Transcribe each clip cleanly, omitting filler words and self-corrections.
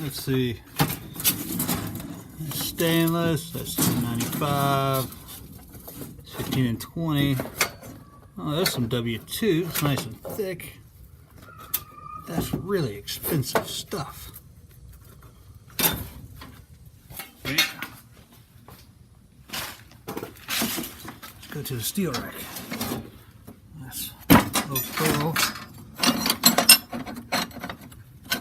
let's see, stainless, that's 295, 15 and 20. Oh, there's some W2, it's nice and thick. That's really expensive stuff. Okay. Let's go to the steel rack. That's a little pearl.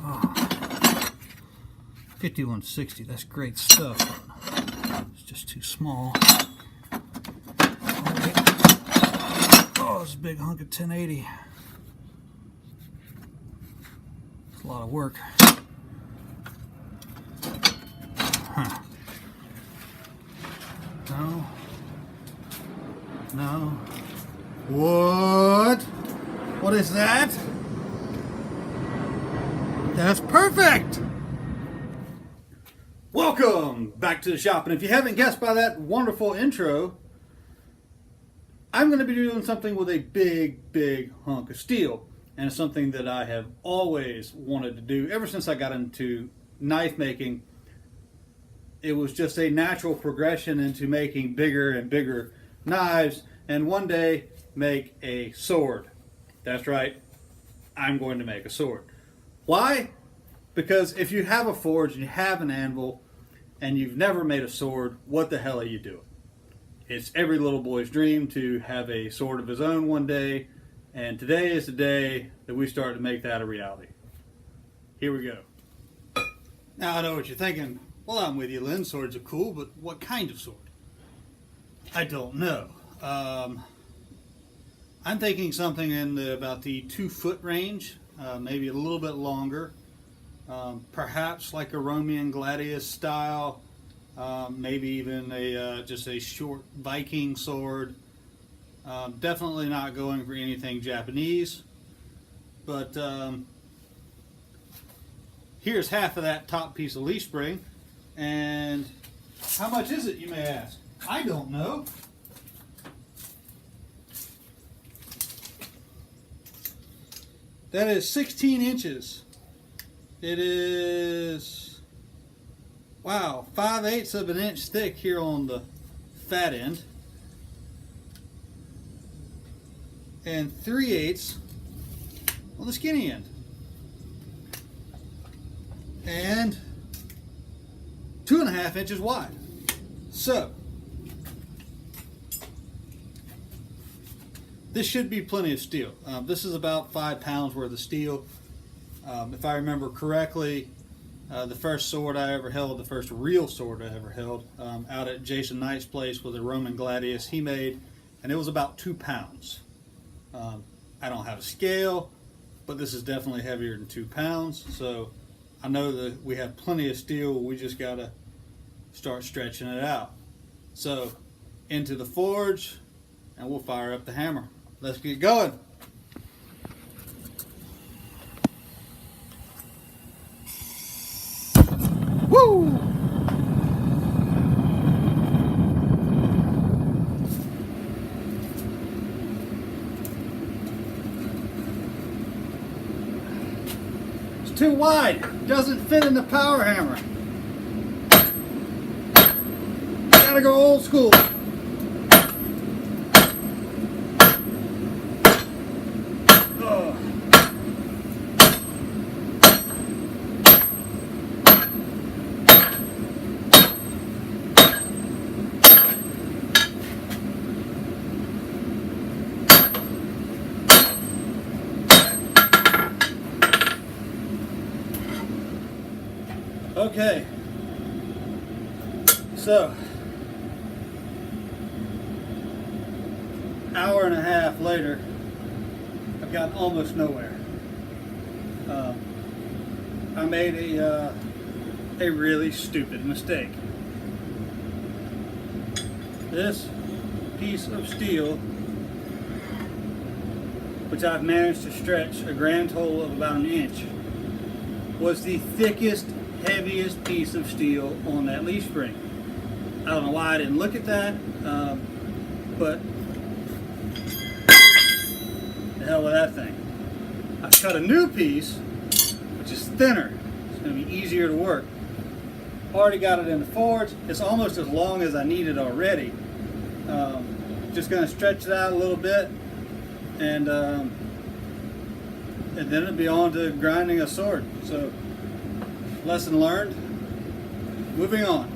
Oh. 5160, that's great stuff. It's just too small. Oh, it's a big hunk of 1080. It's a lot of work. Huh. No. No. What? What is that? That's perfect! Welcome back to the shop. And if you haven't guessed by that wonderful intro, I'm going to be doing something with a big hunk of steel. And it's something that I have always wanted to do ever since I got into knife making. It was just a natural progression into making bigger and bigger knives, and one day make a sword. That's right, I'm going to make a sword. Why? Because if you have a forge and you have an anvil and you've never made a sword, what the hell are you doing? It's every little boy's dream to have a sword of his own one day, and today is the day that we start to make that a reality. Here we go. Now I know what you're thinking. Well, I'm with you, Lynn. Swords are cool, but what kind of sword? I don't know. I'm thinking something in about the 2 foot range, maybe a little bit longer. Perhaps like a Roman gladius style, maybe even just a short Viking sword. Definitely not going for anything Japanese, but here's half of that top piece of leaf spring. And how much is it, you may ask? I don't know. That is 16 inches. It is, wow, 5/8 of an inch thick here on the fat end. And 3/8 on the skinny end. And 2.5 inches wide. So, this should be plenty of steel. This is about 5 pounds worth of steel. If I remember correctly, the first sword I ever held, the first real sword I ever held, out at Jason Knight's place was a Roman gladius he made, and it was about 2 pounds. I don't have a scale, but this is definitely heavier than 2 pounds, so I know that we have plenty of steel. We just got to start stretching it out. So, into the forge, and we'll fire up the hammer. Let's get going. Woo! It's too wide. It doesn't fit in the power hammer. Gotta go old school. Okay, so hour and a half later, I've gotten almost nowhere. I made a really stupid mistake. This piece of steel, which I've managed to stretch a grand total of about 1 inch, was the thickest, heaviest piece of steel on that leaf spring. I don't know why I didn't look at that, but the hell with that thing. I cut a new piece, which is thinner. It's going to be easier to work. Already got it in the forge. It's almost as long as I need it already. Just going to stretch it out a little bit, and then it'll be on to grinding a sword. So, lesson learned. Moving on.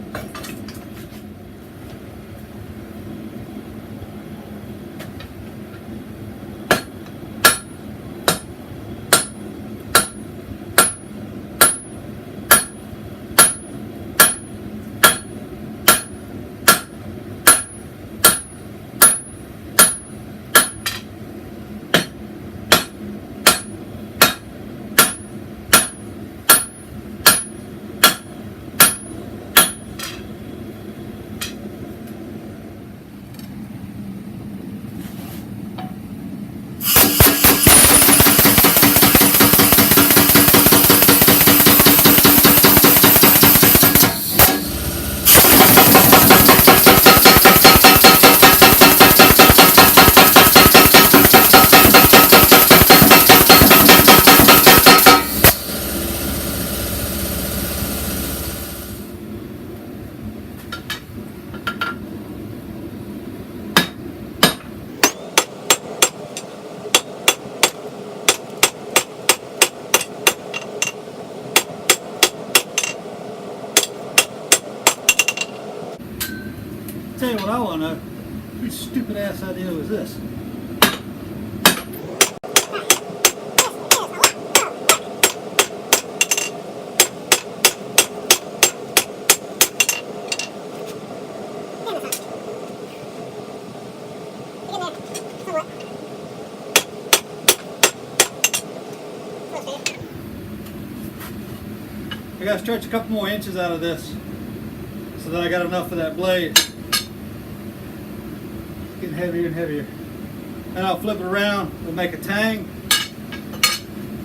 Tell you what I want to know, whose stupid ass idea was this? I gotta stretch a couple more inches out of this so that I got enough of that blade. Getting heavier and heavier. And I'll flip it around, we'll make a tang.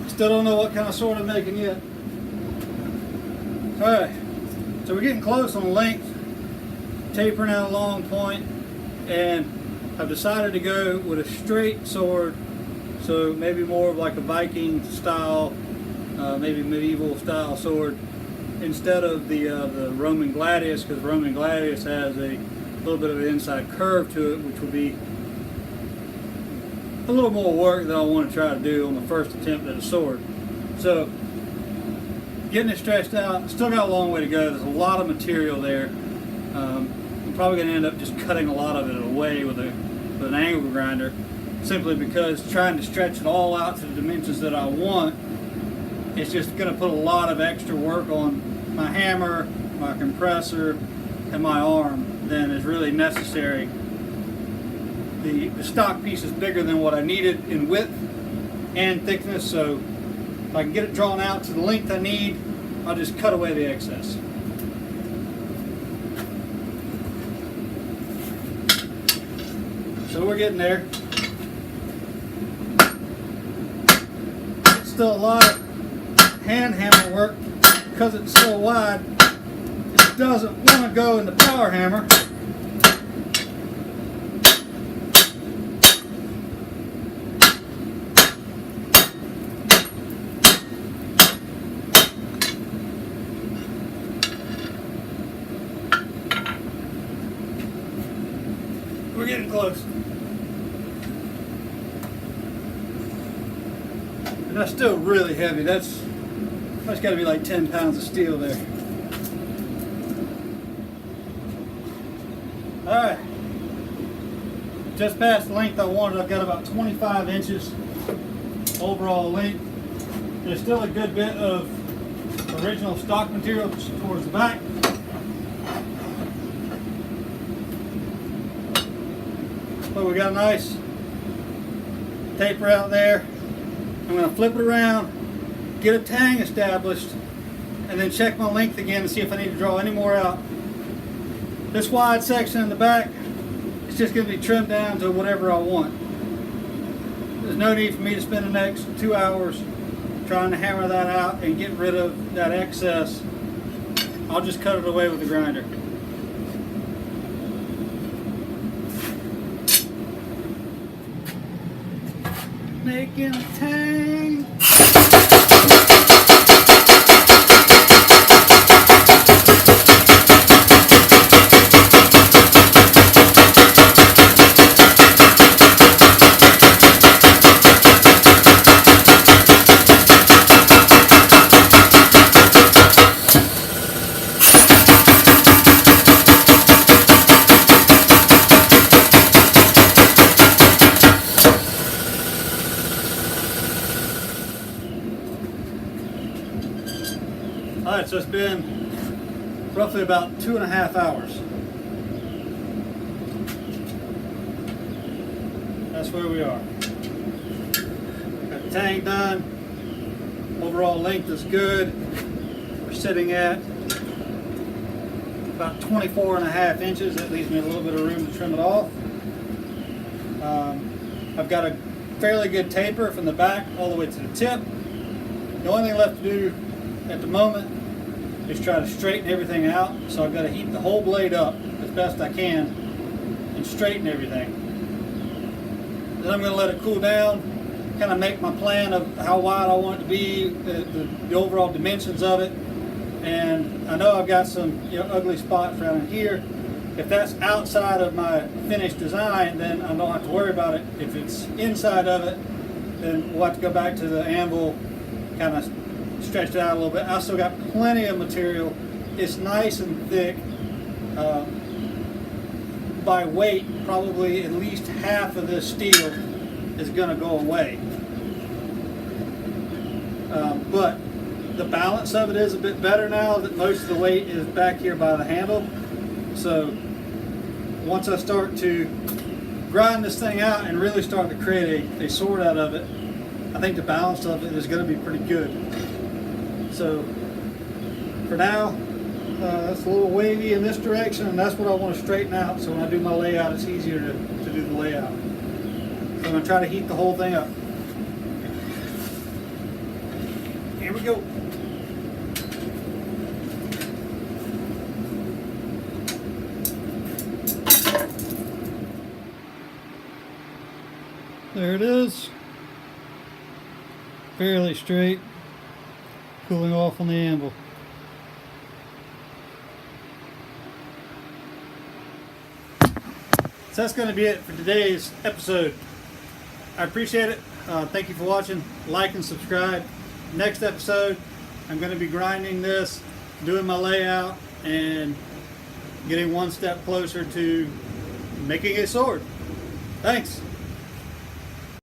Still don't know what kind of sword I'm making yet. Alright, so we're getting close on length, tapering out a long point, and I've decided to go with a straight sword, so maybe more of like a Viking style, maybe medieval style sword, instead of the Roman Gladius, because Roman Gladius has a little bit of an inside curve to it, which will be a little more work that I want to try to do on the first attempt at a sword. So, getting it stretched out, still got a long way to go. There's a lot of material there. I'm probably going to end up just cutting a lot of it away with an angle grinder, simply because trying to stretch it all out to the dimensions that I want, it's just going to put a lot of extra work on my hammer, my compressor, and my arm than is really necessary. The stock piece is bigger than what I needed in width and thickness, so if I can get it drawn out to the length I need, I'll just cut away the excess. So we're getting there. It's still a lot of hand hammer work because it's so wide. It doesn't want to go in the power hammer. We're getting close. And that's still really heavy. That's got to be like 10 pounds of steel there. Alright. Just past the length I wanted. I've got about 25 inches overall length. There's still a good bit of original stock material towards the back. But we got a nice taper out there. I'm going to flip it around, get a tang established, and then check my length again to see if I need to draw any more out. This wide section in the back, it's just going to be trimmed down to whatever I want. There's no need for me to spend the next 2 hours trying to hammer that out and get rid of that excess. I'll just cut it away with the grinder. Making a tang. Alright, so it's been roughly about 2.5 hours. That's where we are. Got the tang done. Overall length is good. We're sitting at about 24.5 inches. That leaves me a little bit of room to trim it off. I've got a fairly good taper from the back all the way to the tip. The only thing left to do at the moment is try to straighten everything out. So I've got to heat the whole blade up as best I can and straighten everything. Then I'm going to let it cool down, kind of make my plan of how wide I want it to be, the overall dimensions of it. And I know I've got some ugly spots around here. If that's outside of my finished design, then I don't have to worry about it. If it's inside of it, then we'll have to go back to the anvil, kind of stretch it out a little bit. I still got plenty of material. It's nice and thick. By weight, probably at least half of this steel is going to go away. But the balance of it is a bit better now that most of the weight is back here by the handle. So once I start to grind this thing out and really start to create a sword out of it, I think the balance of it is going to be pretty good. So for now, it's a little wavy in this direction, and that's what I want to straighten out, so when I do my layout it's easier to do the layout. So I'm going to try to heat the whole thing up. Here we go. There it is. Fairly straight, cooling off on the anvil. So that's going to be it for today's episode. I appreciate it. Thank you for watching. Like and subscribe. Next episode, I'm going to be grinding this, doing my layout, and getting one step closer to making a sword. Thanks.